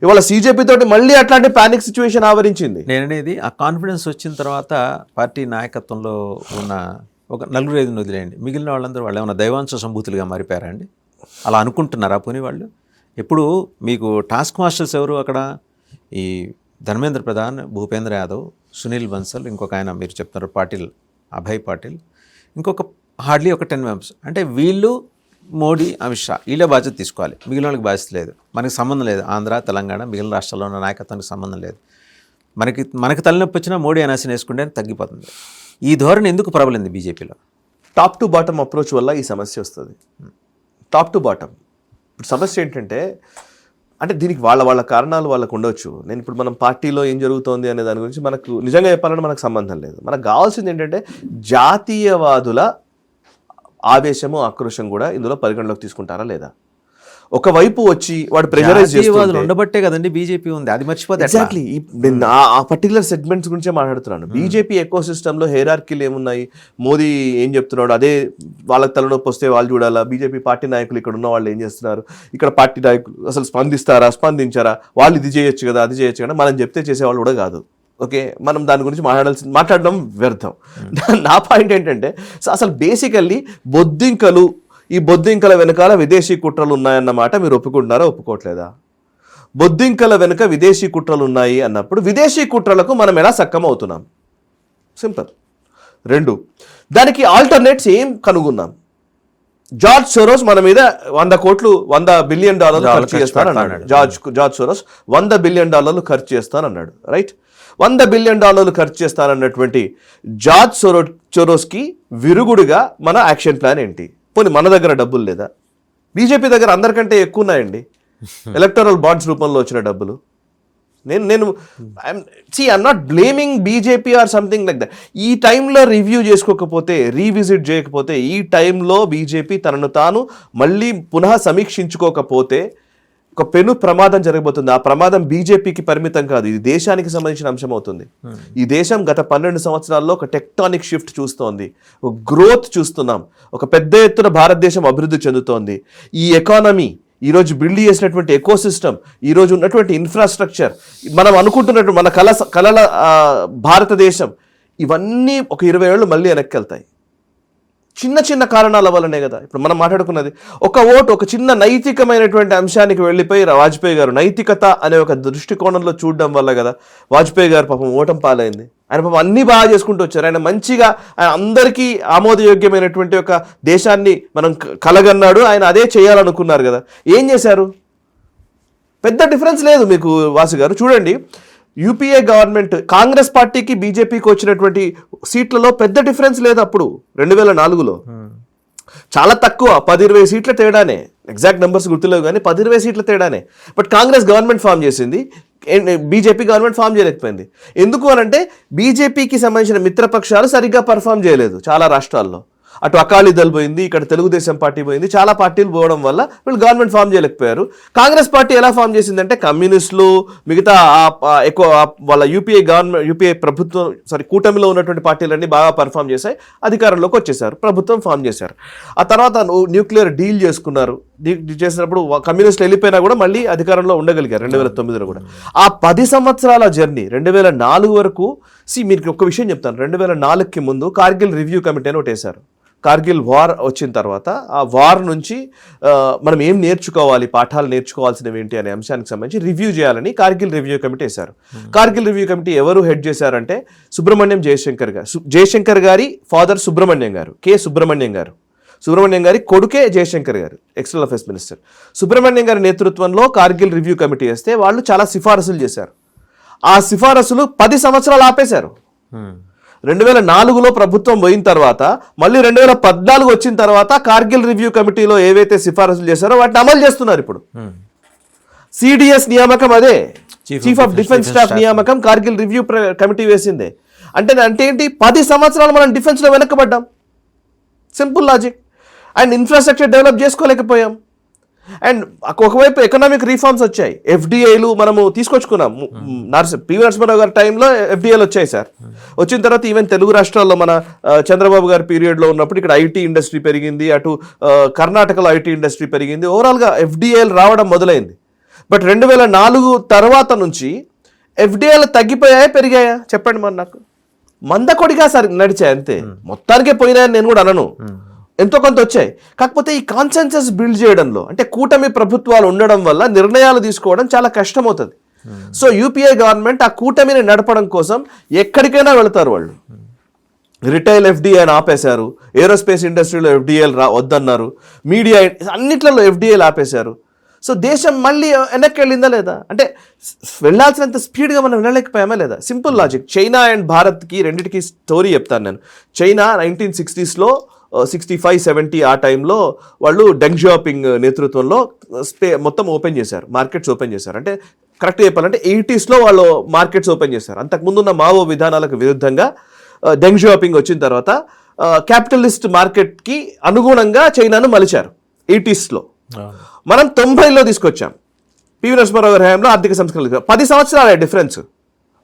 Speaker 1: ఇవాళ సీజేపీ తోటి మళ్ళీ అట్లాంటి పానిక్ సిచ్యువేషన్ ఆవరించింది.
Speaker 3: నేననేది ఆ కాన్ఫిడెన్స్ వచ్చిన తర్వాత పార్టీ నాయకత్వంలో ఉన్న ఒక 4-5 వదిలేయండి, మిగిలిన వాళ్ళందరూ వాళ్ళు ఏమైనా దైవాంశ సంభూతులుగా మారిపోయారా అండి? అలా అనుకుంటున్నారా పోనీ వాళ్ళు? ఎప్పుడు మీకు టాస్క్ మాస్టర్స్ ఎవరు అక్కడ? ఈ ధర్మేంద్ర ప్రధాన్, భూపేంద్ర యాదవ్, సునీల్ బన్సల్, ఇంకొక ఆయన మీరు చెప్తున్నారు పాటిల్, అభయ్ పాటిల్, ఇంకొక హార్డ్లీ ఒక 10 మెంబర్స్. అంటే వీళ్ళు, మోడీ, అమిత్ షా వీళ్ళే బాధ్యత తీసుకోవాలి. మిగిలిన వాళ్ళకి బాధ్యత లేదు. మనకి సంబంధం లేదు. ఆంధ్ర, తెలంగాణ, మిగిలిన రాష్ట్రాల్లో ఉన్న నాయకత్వానికి సంబంధం లేదు. మనకి తలనొప్పి వచ్చినా మోడీ అనాసిన వేసుకుంటే తగ్గిపోతుంది. ఈ ధోరణి ఎందుకు ప్రబలింది బీజేపీలో?
Speaker 1: టాప్ టు బాటమ్ అప్రోచ్ వల్ల ఈ సమస్య వస్తుంది. Top to bottom. ఇప్పుడు సమస్య ఏంటంటే, అంటే దీనికి వాళ్ళ కారణాలు వాళ్ళకు ఉండొచ్చు. నేను ఇప్పుడు మనం పార్టీలో ఏం జరుగుతోంది అనే దాని గురించి మనకు నిజంగా చెప్పాలంటే మనకు సంబంధం లేదు. మనకు కావాల్సింది ఏంటంటే జాతీయవాదుల ఆవేశము, ఆక్రోశం కూడా ఇందులో పరిగణలోకి తీసుకుంటారా లేదా? ఒకవైపు వచ్చి వాడు ప్రెజరైజ్ చేస్తూ
Speaker 3: ఉండబట్టే కదండి బీజేపీ ఉంది. అది మర్చిపోతే
Speaker 1: ఎగ్జాక్ట్లీ నేను ఆ పర్టికులర్ సెగ్మెంట్స్ గురించే మాట్లాడుతున్నాను. బీజేపీ ఎకో సిస్టంలో హెయిరార్కీలు ఏమున్నాయి? మోదీ ఏం చెప్తున్నాడు అదే వాళ్ళకి తలనొప్పి వస్తే వాళ్ళు చూడాలా? బీజేపీ పార్టీ నాయకులు ఇక్కడ ఉన్న వాళ్ళు ఏం చేస్తున్నారు? ఇక్కడ పార్టీ నాయకులు అసలు స్పందించారా? వాళ్ళు ఇది చేయొచ్చు కదా, అది చేయొచ్చు కదా, మనం చెప్తే చేసేవాళ్ళు కూడా కాదు. ఓకే, మనం దాని గురించి మాట్లాడడం వ్యర్థం. నా పాయింట్ ఏంటంటే, అసలు బేసికల్లీ ఈ బొద్దింకల వెనకాల విదేశీ కుట్రలు ఉన్నాయన్నమాట మీరు ఒప్పుకుంటున్నారా, ఒప్పుకోవట్లేదా? బొద్దింకల వెనుక విదేశీ కుట్రలు ఉన్నాయి అన్నప్పుడు విదేశీ కుట్రలకు మనం ఎలా సక్కమవుతున్నాం? సింపుల్. 2, దానికి ఆల్టర్నేట్స్ ఏం కనుగొన్నాం? జార్జ్ సోరోస్ మన మీద $100 బిలియన్ ఖర్చు చేస్తానన్నాడు. జార్జ్ సోరోస్ $100 బిలియన్ ఖర్చు చేస్తానన్నాడు. రైట్? $100 బిలియన్ ఖర్చు చేస్తానన్నటువంటి జార్జ్ సోరోస్కి విరుగుడుగా మన యాక్షన్ ప్లాన్ ఏంటి? పోనీ మన దగ్గర డబ్బులు లేదా? బీజేపీ దగ్గర అందరికంటే ఎక్కువ ఉన్నాయండి ఎలక్టరల్ బాండ్స్ రూపంలో వచ్చిన డబ్బులు. I'm not blaming BJP or something like that. ఈ టైంలో రివ్యూ చేసుకోకపోతే, రీవిజిట్ చేయకపోతే, ఈ టైంలో బీజేపీ తనను తాను మళ్ళీ పునః సమీక్షించుకోకపోతే ఒక పెను ప్రమాదం జరగబోతుంది. ఆ ప్రమాదం బీజేపీకి పరిమితం కాదు, ఇది దేశానికి సంబంధించిన అంశం అవుతుంది. ఈ దేశం గత 12 సంవత్సరాల్లో ఒక టెక్టానిక్ షిఫ్ట్ చూస్తోంది, ఒక గ్రోత్ చూస్తున్నాం, ఒక పెద్ద ఎత్తున భారతదేశం అభివృద్ధి చెందుతోంది. ఈ ఎకానమీ, ఈరోజు బిల్డ్ చేసినటువంటి ఎకో సిస్టమ్, ఈరోజు ఉన్నటువంటి ఇన్ఫ్రాస్ట్రక్చర్, మనం అనుకుంటున్నట్టు మన కలల భారతదేశం, ఇవన్నీ ఒక 20 ఏళ్ళు మళ్ళీ వెనక్కి వెళ్తాయి. చిన్న కారణాల వల్లనే కదా ఇప్పుడు మనం మాట్లాడుకున్నది. ఒక చిన్న నైతికమైనటువంటి అంశానికి వెళ్ళిపోయి వాజ్పేయి గారు నైతికత అనే ఒక దృష్టికోణంలో చూడడం వల్ల కదా వాజ్పేయి గారు పాపం ఓటం పాలైంది. ఆయన పాపం అన్నీ బాగా చేసుకుంటూ వచ్చారు. ఆయన మంచిగా, ఆయన అందరికీ ఆమోదయోగ్యమైనటువంటి ఒక దేశాన్ని మనం కలగన్నాడు. ఆయన అదే చేయాలనుకున్నారు కదా. ఏం చేశారు? పెద్ద డిఫరెన్స్ లేదు మీకు వాసు గారు. చూడండి, యూపీఏ గవర్నమెంట్ కాంగ్రెస్ పార్టీకి బీజేపీకి వచ్చినటువంటి సీట్లలో పెద్ద డిఫరెన్స్ లేదు. అప్పుడు 2004లో చాలా తక్కువ, 10-20 సీట్ల తేడానే. ఎగ్జాక్ట్ నెంబర్స్ గుర్తులేవు కానీ 10-20 సీట్ల తేడానే. బట్ కాంగ్రెస్ గవర్నమెంట్ ఫామ్ చేసింది, బీజేపీ గవర్నమెంట్ ఫామ్ చేయలేకపోయింది. ఎందుకు అనంటే బీజేపీకి సంబంధించిన మిత్రపక్షాలు సరిగ్గా పర్ఫామ్ చేయలేదు చాలా రాష్ట్రాల్లో. అటు అకాళీ దళ్ పోయింది, ఇక్కడ తెలుగుదేశం పార్టీ పోయింది, చాలా పార్టీలు పోవడం వల్ల వీళ్ళు గవర్నమెంట్ ఫామ్ చేయలేకపోయారు. కాంగ్రెస్ పార్టీ ఎలా ఫామ్ చేసిందంటే కమ్యూనిస్టులు, మిగతా ఎక్కువ వాళ్ళ యూపీఏ ప్రభుత్వం కూటమిలో ఉన్నటువంటి పార్టీలన్నీ బాగా పర్ఫామ్ చేశాయి, అధికారంలోకి వచ్చేసారు, ప్రభుత్వం ఫామ్ చేశారు. ఆ తర్వాత న్యూక్లియర్ డీల్ చేసుకున్నారు. చేసినప్పుడు కమ్యూనిస్టులు వెళ్ళిపోయినా కూడా మళ్ళీ అధికారంలో ఉండగలిగారు 2009లో కూడా. ఆ 10 సంవత్సరాల జర్నీ 2004 వరకు. మీకు ఒక విషయం చెప్తాను, 2004కి ముందు కార్గిల్ రివ్యూ కమిటీ అని ఒకటి వేశారు. కార్గిల్ వార్ వచ్చిన తర్వాత ఆ వార్ నుంచి మనం ఏం నేర్చుకోవాలి, పాఠాలు నేర్చుకోవాల్సినవి ఏంటి అనే అంశానికి సంబంధించి రివ్యూ చేయాలని కార్గిల్ రివ్యూ కమిటీ వేశారు. కార్గిల్ రివ్యూ కమిటీ ఎవరు హెడ్ చేశారంటే సుబ్రహ్మణ్యం జయశంకర్ గారు. జయశంకర్ గారి ఫాదర్ సుబ్రహ్మణ్యం గారు, కె సుబ్రహ్మణ్యం గారు. సుబ్రహ్మణ్యం గారి కొడుకే జయశంకర్ గారు, ఎక్స్టర్నల్ అఫేర్స్ మినిస్టర్. సుబ్రహ్మణ్యం గారి నేతృత్వంలో కార్గిల్ రివ్యూ కమిటీ వేస్తే వాళ్ళు చాలా సిఫారసులు చేశారు. ఆ సిఫారసులు 10 సంవత్సరాలు ఆపేశారు. 2004లో ప్రభుత్వం పోయిన తర్వాత మళ్ళీ 2014 వచ్చిన తర్వాత కార్గిల్ రివ్యూ కమిటీలో ఏవైతే సిఫారసులు చేశారో వాటిని అమలు చేస్తున్నారు ఇప్పుడు. సిడిఎస్ నియామకం అదే, చీఫ్ ఆఫ్ డిఫెన్స్ స్టాఫ్ నియామకం కార్గిల్ రివ్యూ కమిటీ వేసిందే. అంటే ఏంటి, 10 సంవత్సరాలు మనం డిఫెన్స్లో వెనక్కబడ్డాం. Simple logic. And infrastructure develop చేసుకోలేకపోయాం. అండ్ ఒకవైపు ఎకనామిక్ రిఫార్మ్స్ వచ్చాయి, ఎఫ్డిఐలు మనము తీసుకొచ్చుకున్నాం. పివి నరసింహారావు గారి టైంలో ఎఫ్డిఐలు వచ్చాయి సార్. వచ్చిన తర్వాత ఈవెన్ తెలుగు రాష్ట్రాల్లో మన చంద్రబాబు గారి పీరియడ్లో ఉన్నప్పుడు ఇక్కడ ఐటీ ఇండస్ట్రీ పెరిగింది, అటు కర్ణాటకలో ఐటీ ఇండస్ట్రీ పెరిగింది, ఓవరాల్గా ఎఫ్డిఐలు రావడం మొదలైంది. బట్ 2004 తర్వాత నుంచి ఎఫ్డిఐలు తగ్గిపోయాయా పెరిగాయా చెప్పండి మరి నాకు? మందకొడిగా సార్ నడిచాయి అంతే, మొత్తానికే పోయినాయని నేను కూడా అనను, ఎంతో కొంత వచ్చాయి. కాకపోతే ఈ కాన్సెన్సస్ బిల్డ్ చేయడంలో, అంటే కూటమి ప్రభుత్వాలు ఉండడం వల్ల నిర్ణయాలు తీసుకోవడం చాలా కష్టమవుతుంది. సో యూపీఏ గవర్నమెంట్ ఆ కూటమిని నడపడం కోసం ఎక్కడికైనా వెళతారు వాళ్ళు. రిటైల్ ఎఫ్డిఐని ఆపేశారు, ఏరోస్పేస్ ఇండస్ట్రీలో ఎఫ్డిఐలు వద్దన్నారు, మీడియా అన్నిట్లలో ఎఫ్డిఐలు ఆపేశారు. సో దేశం మళ్ళీ వెనక్కి వెళ్ళిందా లేదా అంటే వెళ్ళాల్సినంత స్పీడ్గా మనం వెళ్ళలేకపోయామా లేదా? Simple logic. చైనా అండ్ భారత్కి రెండింటికి స్టోరీ చెప్తాను నేను. చైనా 1960sలో 65-70 ఆ టైంలో వాళ్ళు డెంగ్ జియాపింగ్ నేతృత్వంలో మొత్తం ఓపెన్ చేశారు, మార్కెట్స్ ఓపెన్ చేశారు. అంటే కరెక్ట్గా చెప్పాలంటే 80sలో వాళ్ళు మార్కెట్స్ ఓపెన్ చేశారు. అంతకుముందున్న మావో విధానాలకు విరుద్ధంగా డెంగ్ జియాపింగ్ వచ్చిన తర్వాత క్యాపిటలిస్ట్ మార్కెట్కి అనుగుణంగా చైనాను మలిచారు 80sలో. మనం 90లో తీసుకొచ్చాం. పివి నరసింహారావు గారి హయాంలో ఆర్థిక సంస్కరణలు 10 సంవత్సరాల డిఫరెన్స్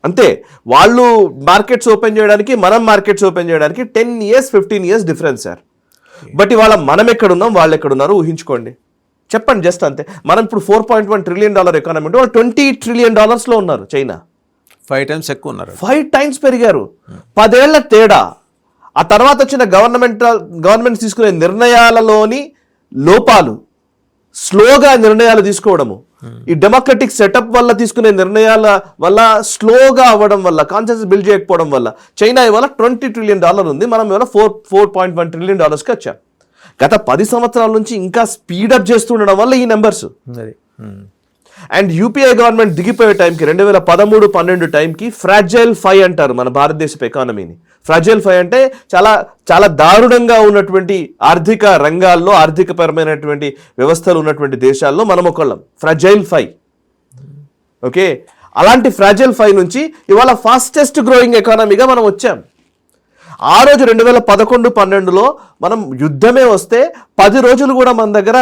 Speaker 1: అంతే. వాళ్ళు మార్కెట్స్ ఓపెన్ చేయడానికి, మనం మార్కెట్స్ ఓపెన్ చేయడానికి 10 years 15 years difference sir. But ఇవాళ మనం ఎక్కడున్నాం, వాళ్ళు ఎక్కడున్నారు ఊహించుకోండి, చెప్పండి జస్ట్ అంతే. మనం ఇప్పుడు $4.1 trillion ఎకానమీ ఉంటే వాళ్ళు $20 trillion ఉన్నారు. చైనా
Speaker 3: 5 times ఎక్కువ ఉన్నారు,
Speaker 1: 5 times పెరిగారు. 10 ఏళ్ల తేడా. ఆ తర్వాత వచ్చిన గవర్నమెంట్ తీసుకునే నిర్ణయాలలోని లోపాలు, స్లోగా నిర్ణయాలు తీసుకోవడము, ఈ డెమోక్రటిక్ సెటప్ వల్ల తీసుకునే నిర్ణయాల వల్ల స్లోగా అవ్వడం వల్ల, కాన్సెన్సస్ బిల్డ్ చేయకపోవడం వల్ల చైనా ఇవాళ $20 trillion ఉంది, మనం ఇవాళ $4.1 trillion వచ్చాం. గత 10 సంవత్సరాల నుంచి ఇంకా స్పీడప్ చేస్తుండడం వల్ల ఈ నెంబర్స్. అండ్ యూపీఐ గవర్నమెంట్ దిగిపోయే టైంకి 2013-12 టైంకి ఫ్రాజైల్ 5 అంటారు మన భారతదేశపు ఎకానమీని. ఫ్రాజైల్ 5 అంటే చాలా చాలా దారుణంగా ఉన్నటువంటి ఆర్థిక రంగాల్లో, ఆర్థికపరమైనటువంటి వ్యవస్థలు ఉన్నటువంటి దేశాల్లో మనం ఒకళ్ళం. ఫ్రాజైల్ 5. ఓకే, అలాంటి ఫ్రాజైల్ 5 నుంచి ఇవాళ ఫాస్టెస్ట్ గ్రోయింగ్ ఎకానమీగా మనం వచ్చాం. ఆ రోజు 2011-12లో మనం యుద్ధమే వస్తే 10 రోజులు కూడా మన దగ్గర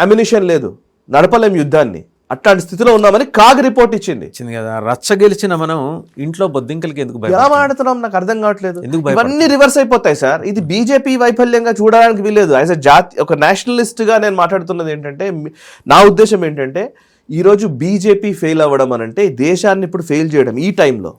Speaker 1: అమ్యునిషన్ లేదు, నడపలేం యుద్ధాన్ని. అట్లాంటి స్థితిలో ఉన్నామని కాగ్ రిపోర్ట్ ఇచ్చింది
Speaker 3: కదా. రచ్చ గెలిచిన మనం ఇంట్లో బొద్దింకలకి ఎందుకు
Speaker 1: ఎలా మాడుతున్నాం నాకు అర్థం కావట్లేదు. ఇవన్నీ రివర్స్ అయిపోతాయి సార్. ఇది బీజేపీ వైఫల్యంగా చూడడానికి వీలేదు. యాజ్ అ ఒక నేషనలిస్ట్గా నేను మాట్లాడుతున్నది ఏంటంటే, నా ఉద్దేశం ఏంటంటే, ఈరోజు బీజేపీ ఫెయిల్ అవ్వడం అని అంటే దేశాన్ని ఇప్పుడు ఫెయిల్ చేయడం ఈ టైంలో.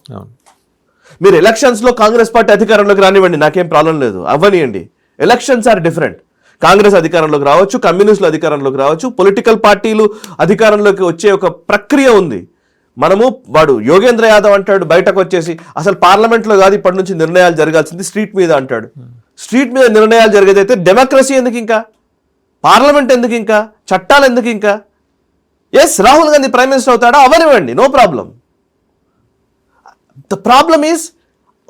Speaker 1: మీరు ఎలక్షన్స్లో కాంగ్రెస్ పార్టీ అధికారంలోకి రానివ్వండి, నాకేం ప్రాబ్లం లేదు, అవ్వనియండి. Elections are different. కాంగ్రెస్ అధికారంలోకి రావచ్చు, కమ్యూనిస్టులు అధికారంలోకి రావచ్చు, పొలిటికల్ పార్టీలు అధికారంలోకి వచ్చే ఒక ప్రక్రియ ఉంది. వాడు యోగేంద్ర యాదవ్ అంటాడు బయటకు వచ్చేసి, అసలు పార్లమెంట్లో కాదు ఇప్పటి నుంచి నిర్ణయాలు జరగాల్సింది స్ట్రీట్ మీద అంటాడు. స్ట్రీట్ మీద నిర్ణయాలు జరిగేదైతే డెమోక్రసీ ఎందుకు ఇంకా, పార్లమెంట్ ఎందుకు ఇంకా, చట్టాలు ఎందుకు ఇంకా? Yes, Rahul Gandhi prime minister అవుతాడా, అవనివ్వండి, no problem. The problem is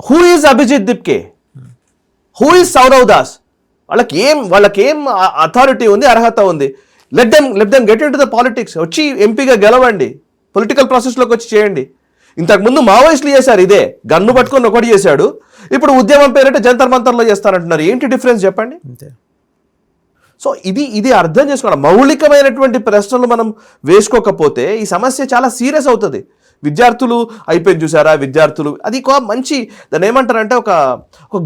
Speaker 1: who is Abhijit Dipke, who is Saurav Das. వాళ్ళకేం అథారిటీ ఉంది, అర్హత ఉంది? Let them get into the politics. వచ్చి ఎంపీగా గెలవండి, పొలిటికల్ ప్రాసెస్లోకి వచ్చి చేయండి. ఇంతకుముందు మావోయిస్టులు చేశారు ఇదే, గన్ను పట్టుకొని ఒకటి చేశాడు, ఇప్పుడు ఉద్యమం పేరిట జంతర్ మంతర్లో చేస్తారంటున్నారు. ఏంటి డిఫరెన్స్ చెప్పండి? సో ఇది అర్థం చేసుకోవాలి. మౌలికమైనటువంటి ప్రశ్నలు మనం వేసుకోకపోతే ఈ సమస్య చాలా సీరియస్ అవుతుంది. విద్యార్థులు అయిపోయింది చూసారా, విద్యార్థులు అది ఒక మంచి, దాన్ని ఏమంటారంటే ఒక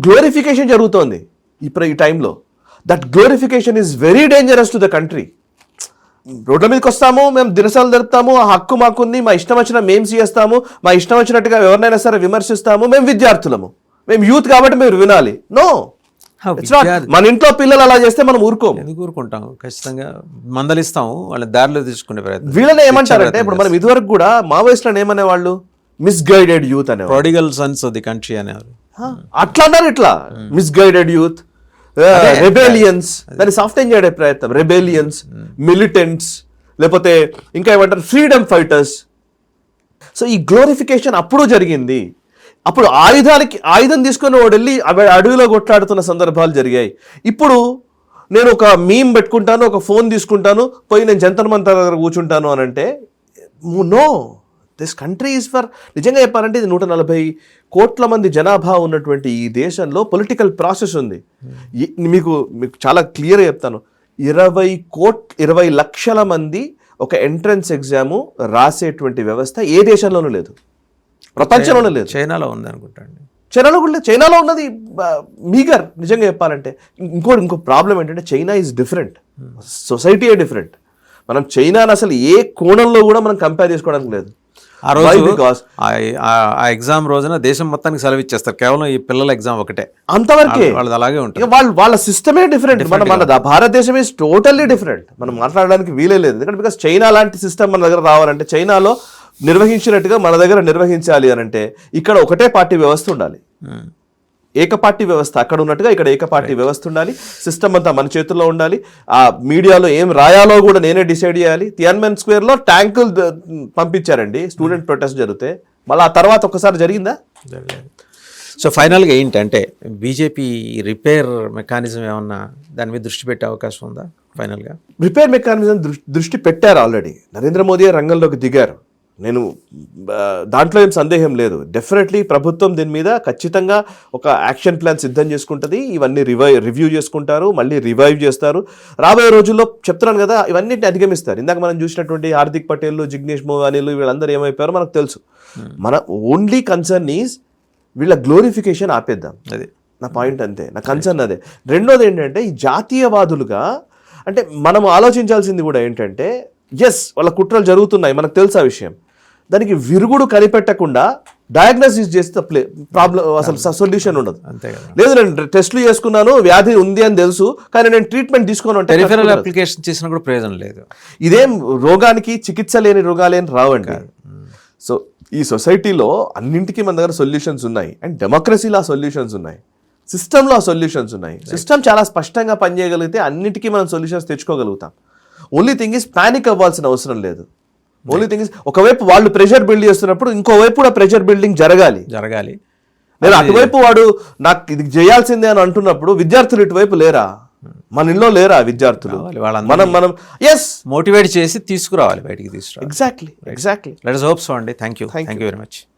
Speaker 1: గ్లోరిఫికేషన్ జరుగుతోంది ఈ టైంలో. That glorification is very dangerous to the country. రోడ్ల మీదకి వస్తాము, మేము దినసాలు జరుపుతాము, ఆ హక్కు మాకుంది, మా ఇష్టం వచ్చిన మేము చేస్తాము, మా ఇష్టం వచ్చినట్టుగా ఎవరినైనా సరే విమర్శిస్తాము, మేము విద్యార్థులము, మేము యూత్ కాబట్టి మీరు వినాలి. నో, మన ఇంట్లో పిల్లలు అలా చేస్తే మనం
Speaker 3: ఎందుకు ఊరుకుంటాం? ఖచ్చితంగా మందలిస్తాము, వాళ్ళ దారిలో తీసుకునే ప్రయత్నం.
Speaker 1: వీళ్ళని ఏమంటారంటే, ఇప్పుడు మనం ఇదివరకు కూడా మావోయిస్టులను ఏమనేవాళ్ళు, మిస్గైడెడ్ యూత్ అనేవాళ్ళు,
Speaker 3: ప్రొడిగల్ సన్స్ ఆఫ్ ది కంట్రీ అనేవారు.
Speaker 1: అట్లా అన్నారు, ఇట్లా మిస్గైడెడ్ యూత్, రెబేలియన్స్, దాన్ని సాఫ్ట్వేర్ చేయడే ప్రయత్నం, రెబేలియన్స్, మిలిటెంట్స్, లేకపోతే ఇంకా ఏమంటారు ఫ్రీడమ్ ఫైటర్స్. సో ఈ గ్లోరిఫికేషన్ అప్పుడు జరిగింది. అప్పుడు ఆయుధం తీసుకొని వాడు వెళ్ళి అడవిలో కొట్లాడుతున్న సందర్భాలు జరిగాయి. ఇప్పుడు నేను ఒక మీమ్ పెట్టుకుంటాను, ఒక ఫోన్ తీసుకుంటాను, పోయి నేను జంతర్ మంతర్ దగ్గర కూర్చుంటాను అని అంటే no, this country is for, నిజంగా చెప్పాలంటే ఇది 140 కోట్ల మంది జనాభా ఉన్నటువంటి ఈ దేశంలో పొలిటికల్ ప్రాసెస్ ఉంది. మీకు చాలా క్లియర్గా చెప్తాను, 20 లక్షల మంది ఒక ఎంట్రన్స్ ఎగ్జాము రాసేటువంటి వ్యవస్థ ఏ దేశంలోనూ లేదు, ప్రపంచంలోనూ లేదు.
Speaker 3: చైనాలో ఉంది అనుకుంటాండి.
Speaker 1: చైనాలో కూడా లేదు. చైనాలో ఉన్నది మీగర్ నిజంగా చెప్పాలంటే. ఇంకో ప్రాబ్లం ఏంటంటే చైనా ఈజ్ డిఫరెంట్, సొసైటీయే డిఫరెంట్. మనం చైనాని అసలు ఏ కోణంలో కూడా మనం కంపేర్ చేసుకోవడానికి లేదు.
Speaker 3: ఆ రోజు ఆ ఎగ్జామ్ రోజున దేశం మొత్తానికి సెలవు ఇచ్చేస్తారు, కేవలం ఈ పిల్లల ఎగ్జామ్ ఒకటే,
Speaker 1: అంతవరకే.
Speaker 3: వాళ్ళది అలాగే ఉంటుంది.
Speaker 1: వాళ్ళ సిస్టమే డిఫరెంట్. మన భారతదేశం ఈజ్ టోటల్లీ డిఫరెంట్. మనం మాట్లాడడానికి వీలే లేదు. ఎందుకంటే బికాస్ చైనా లాంటి సిస్టమ్ మన దగ్గర రావాలంటే, చైనాలో నిర్వహించినట్టుగా మన దగ్గర నిర్వహించాలి అని అంటే ఇక్కడ ఒకటే పార్టీ వ్యవస్థ ఉండాలి, ఏకపార్టీ వ్యవస్థ. అక్కడ ఉన్నట్టుగా ఇక్కడ ఏకపార్టీ వ్యవస్థ ఉండాలి. సిస్టమ్ అంతా మన చేతుల్లో ఉండాలి. ఆ మీడియాలో ఏం రాయాలో కూడా నేనే డిసైడ్ చేయాలి. తియాన్మెన్ స్క్వేర్లో ట్యాంకులు పంపించారండి స్టూడెంట్ ప్రొటెస్ట్ జరిగితే, మళ్ళీ ఆ తర్వాత ఒక్కసారి జరిగిందా?
Speaker 3: సో ఫైనల్గా ఏంటంటే బీజేపీ రిపేర్ మెకానిజం ఏమన్నా దాని మీద దృష్టి పెట్టే అవకాశం ఉందా? ఫైనల్గా
Speaker 1: రిపేర్ మెకానిజం దృష్టి పెట్టారు. ఆల్రెడీ నరేంద్ర మోదీ రంగంలోకి దిగారు. నేను దాంట్లో ఏం సందేహం లేదు. డెఫినెట్లీ ప్రభుత్వం దీని మీద ఖచ్చితంగా ఒక యాక్షన్ ప్లాన్ సిద్ధం చేసుకుంటుంది. ఇవన్నీ రివ్యూ చేసుకుంటారు, మళ్ళీ రివైవ్ చేస్తారు. రాబోయే రోజుల్లో చెప్తున్నాను కదా, ఇవన్నిటిని అధిగమిస్తారు. ఇందాక మనం చూసినటువంటి హార్దిక్ పటేల్, జిగ్నేష్ మోవానీలు వీళ్ళందరూ ఏమైపోయారో మనకు తెలుసు. మన ఓన్లీ కన్సర్న్ ఈజ్ వీళ్ళ గ్లోరిఫికేషన్ ఆపేద్దాం. అది నా పాయింట్, అంతే. నా కన్సర్న్ అదే. రెండోది ఏంటంటే ఈ జాతీయవాదులుగా అంటే మనం ఆలోచించాల్సింది కూడా ఏంటంటే, ఎస్ వాళ్ళ కుట్రలు జరుగుతున్నాయి, మనకు తెలుసు ఆ విషయం. దానికి విరుగుడు కనిపెట్టకుండా డయాగ్నోసిస్ చేస్తే ప్రాబ్లం అసలు సొల్యూషన్ ఉండదు. లేదు నేను టెస్టులు చేసుకున్నాను, వ్యాధి ఉంది అని తెలుసు, కానీ నేను ట్రీట్మెంట్ తీసుకోను అంటే
Speaker 3: అప్లికేషన్ చేసినా కూడా ప్రయోజనం లేదు.
Speaker 1: ఇదేం రోగానికి చికిత్స లేని రోగాలేని రావండి. సో ఈ సొసైటీలో అన్నింటికీ మన దగ్గర సొల్యూషన్స్ ఉన్నాయి, అండ్ డెమోక్రసీలో ఆ సొల్యూషన్స్ ఉన్నాయి, సిస్టంలో ఆ సొల్యూషన్స్ ఉన్నాయి. సిస్టమ్ చాలా స్పష్టంగా పనిచేయగలిగితే అన్నిటికీ మనం సొల్యూషన్స్ తెచ్చుకోగలుగుతాం. ఓన్లీ థింగ్ ఈజ్ పానిక్ అవ్వాల్సిన అవసరం లేదు. ఓన్లీ థింగ్ ఈజ్ ఒకవైపు వాళ్ళు ప్రెషర్ బిల్డ్ చేస్తున్నప్పుడు ఇంకోవైపు కూడా ప్రెషర్ బిల్డింగ్ జరగాలి. నేను అటువైపు వాడు నాకు ఇది చేయాల్సిందే అని అంటున్నప్పుడు విద్యార్థులు ఇటువైపు లేరా? మన ఇంట్లో లేరా విద్యార్థులు? మనం ఎస్
Speaker 3: మోటివేట్ చేసి తీసుకురావాలి, బయటికి తీసుకురావాలి.
Speaker 1: ఎగ్జాక్ట్లీ.
Speaker 3: లెట్స్ హోప్ సో అండి. Thank you very much.